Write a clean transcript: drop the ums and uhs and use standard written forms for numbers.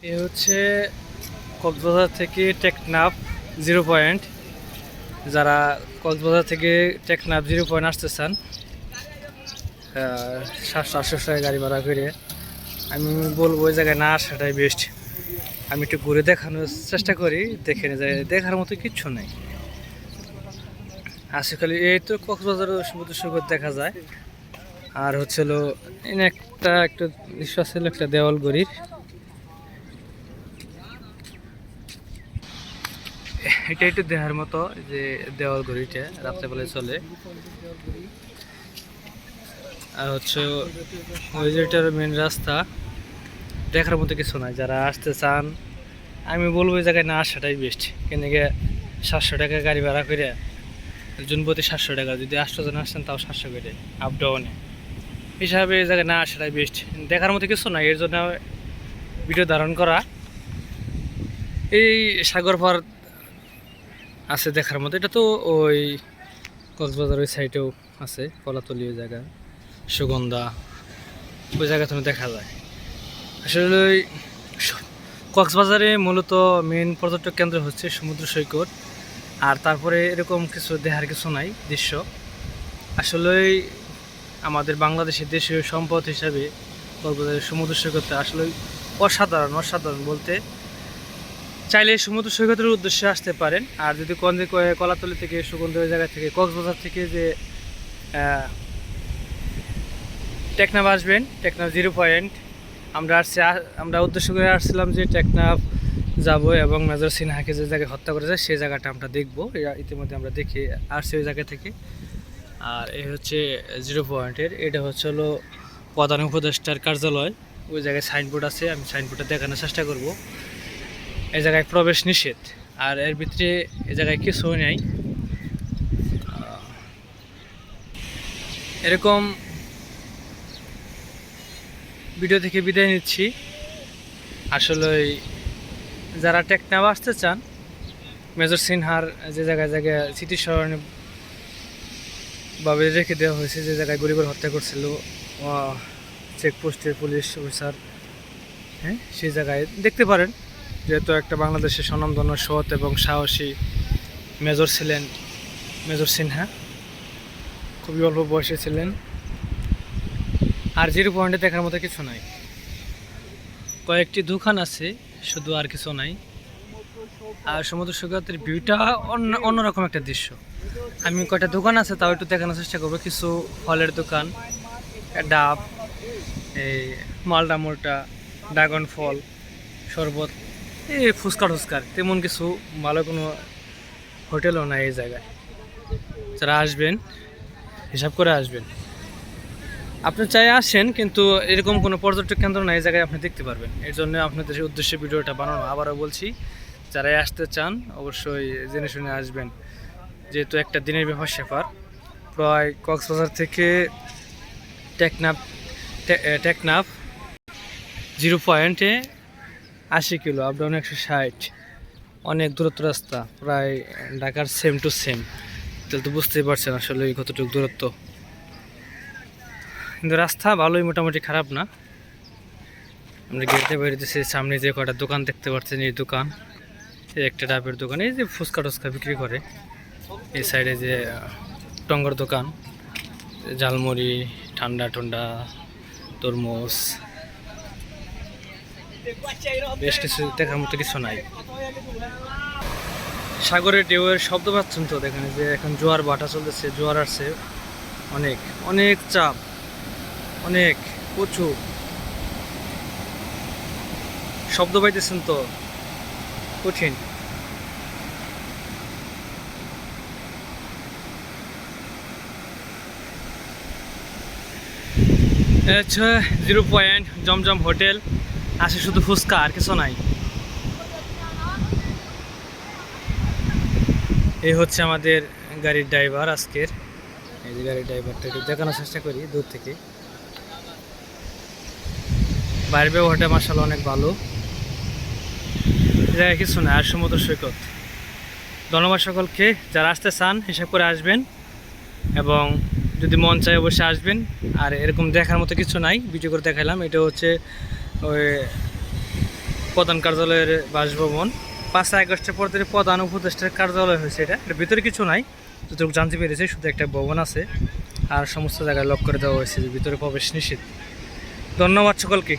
এ হচ্ছে কক্সবাজার থেকে টেকনাফ 0 পয়েন্ট। যারা কক্সবাজার থেকে টেকনাফ 0 পয়েন্ট আসতে চান 700-800 টাকা গাড়ি ভাড়া করে, আমি বলবো ওই জায়গায় না আসাটাই বেস্ট। আমি একটু ঘুরে দেখানোর চেষ্টা করি, দেখে যায় দেখার মতো কিচ্ছু নেই আজকাল। এই তো কক্সবাজার সমুদ্র সৈকত দেখা যায়, আর হচ্ছিল একটু বিশ্বাস ছিল একটা দেওয়ালগড়ির। এটা একটু দেখার মতো যে দেওয়ালগড়িটা রাত্রেবেলায় চলে। আর হচ্ছে ওই যেটার মেন রাস্তা, দেখার মতো কিছু নাই। যারা আসতে চান আমি বলবো ওই জায়গায় না আসাটাই বেস্ট। কেন গিয়ে 700 টাকা গাড়ি ভাড়া করে, জন প্রতি 700 টাকা, যদি 800 জন আসছেন তাও 700 করে আপ ডাউনে হিসাবে এই জায়গায় না আসাটাই বেস্ট। দেখার মতো কিছু নাই, এর জন্য ভিডিও ধারণ করা। এই সাগর পার আছে দেখার মতো, এটা তো ওই কক্সবাজার ওই সাইডেও আছে, কলাতলি ওই জায়গা, সুগন্ধা ওই জায়গা তুমি দেখা যায়। আসলে ওই কক্সবাজারে মূলত মেন পর্যটক কেন্দ্র হচ্ছে সমুদ্র সৈকত, আর তারপরে এরকম কিছু দেখার কিছু নাই দৃশ্য। আসলে আমাদের বাংলাদেশের দেশীয় সম্পদ হিসাবে কক্সবাজারের সমুদ্র সৈকতটা আসলে অসাধারণ। অসাধারণ বলতে চাইলে সমুদ্র সৈকতের উদ্দেশ্যে আসতে পারেন। আর যদি কলাতলি থেকে সুগন্ধ ওই জায়গা থেকে কক্সবাজার থেকে যে টেকনাফ আসবেন, টেকনাফ 0 পয়েন্ট আমরা উদ্দেশ্য করে আসছিলাম যে টেকনাফ যাব এবং মেজর সিনহাকে যে জায়গায় হত্যা করেছে সেই জায়গাটা আমরা দেখবো। ইতিমধ্যে আমরা দেখে আসছি ওই জায়গা থেকে। আর এই হচ্ছে 0 পয়েন্টের, এটা হচ্ছে হলো প্রধান উপদেষ্টার কার্যালয়। ওই জায়গায় সাইনবোর্ড আছে, আমি সাইনবোর্ডটা দেখানোর চেষ্টা করব। এই জায়গায় প্রবেশ নিষেধ, আর এর ভিতরে এই জায়গায় কিছু নেই। এরকম ভিডিও থেকে বিদায় নিচ্ছি। আসলে যারা টেকনাফ আসতে চান, মেজর সিনহার যে জায়গায় জায়গায় স্মৃতিস্মরণে ভাবে রেখে দেওয়া হয়েছে, যে জায়গায় গরিবের হত্যা করছিল চেকপোস্টের পুলিশ অফিসার, হ্যাঁ সেই জায়গায় দেখতে পারেন। যেহেতু একটা বাংলাদেশের স্বনামধন্য সৎ এবং সাহসী মেজর ছিলেন মেজর সিনহা, খুবই অল্প বয়সে ছিলেন। আর 0 পয়েন্টে দেখার মতো কিছু নাই, কয়েকটি দোকান আছে শুধু, আর কিছু নাই। আর সমুদ্র সৈকতের ভিউটা অন্যরকম একটা দৃশ্য। আমি কয়টা দোকান আছে তাও একটু দেখানোর চেষ্টা করবো। কিছু ফলের দোকান, ডাব, এই মালটা মোলটা, ড্রাগন ফল, শরবত, এই ফুচকার তেমন কিছু ভালো কোনো হোটেলও নাই এই জায়গায়। যারা আসবেন হিসাব করে আসবেন। আপনি চাই আসেন, কিন্তু এরকম কোনো পর্যটক কেন্দ্র নাই এই জায়গায় আপনি দেখতে পারবেন। এর জন্য আপনাদের উদ্দেশ্যে ভিডিওটা বানানো। আবারও বলছি, যারাই আসতে চান অবশ্যই জেনে শুনে আসবেন, যেহেতু একটা দিনের ব্যাপার। প্রায় কক্সবাজার থেকে টেকনাফ 0 পয়েন্টে 80 কিলো, আপ ডাউন 160, অনেক দূরত্ব রাস্তা, প্রায় ঢাকার সেম টু সেম। তাহলে তো বুঝতেই পারছেন আসলে কতটুকু দূরত্ব। কিন্তু রাস্তা ভালোই, মোটামুটি খারাপ না। আমরা গেটে বেরিয়েছি, সামনে যে কটা দোকান দেখতে পাচ্ছেন, এই দোকান, এই একটা ডাবের দোকান, এই যে ফুচকা টুচকা বিক্রি করে, এই সাইডে যে টঙ্গর দোকান, ঝালমুড়ি, ঠান্ডা ঠান্ডা, তরমুজ, বেশ কিছু দেখার মতো কিছু নাই। সাগরের ঢেউয়ের শব্দ পাচ্ছেন তো, দেখেন যে এখন জোয়ার ভাটা চলতেছে, জোয়ার আসছে, অনেক অনেক চাপ, অনেক প্রচুর শব্দ পাইতেছেন তো, কঠিন। আচ্ছা, 0 পয়েন্ট জমজম হোটেল, আসে শুধু ফুচকা আর কিছু নাই। এই হচ্ছে আমাদের গাড়ির ড্রাইভার আজকের। এই যে গাড়ির ড্রাইভারটা একটু দেখানোর চেষ্টা করি দূর থেকে। বাইরের ব্যবহারটা মাশাআল্লাহ অনেক ভালো। এটা কিছু না, আর সমুদ্র সৈকত। ধন্যবাদ সকলকে। যারা আসতে চান হিসাব করে আসবেন, এবং যদি মন চায় অবশ্যই আসবেন। আর এরকম দেখার মতো কিছু নাই, ভিডিও করে দেখালাম। এটা হচ্ছে ওই প্রধান কার্যালয়ের বাসভবন। 5 আগস্টের পর থেকে প্রধান উপদেষ্টার কার্যালয় হয়েছে এটা। এটার ভিতরে কিছু নাই, যতটুকু জানতে পেরেছি, শুধু একটা ভবন আছে। আর সমস্ত জায়গায় লক করে দেওয়া হয়েছে যে ভিতরে প্রবেশ নিষেধ। ধন্যবাদ সকলকে।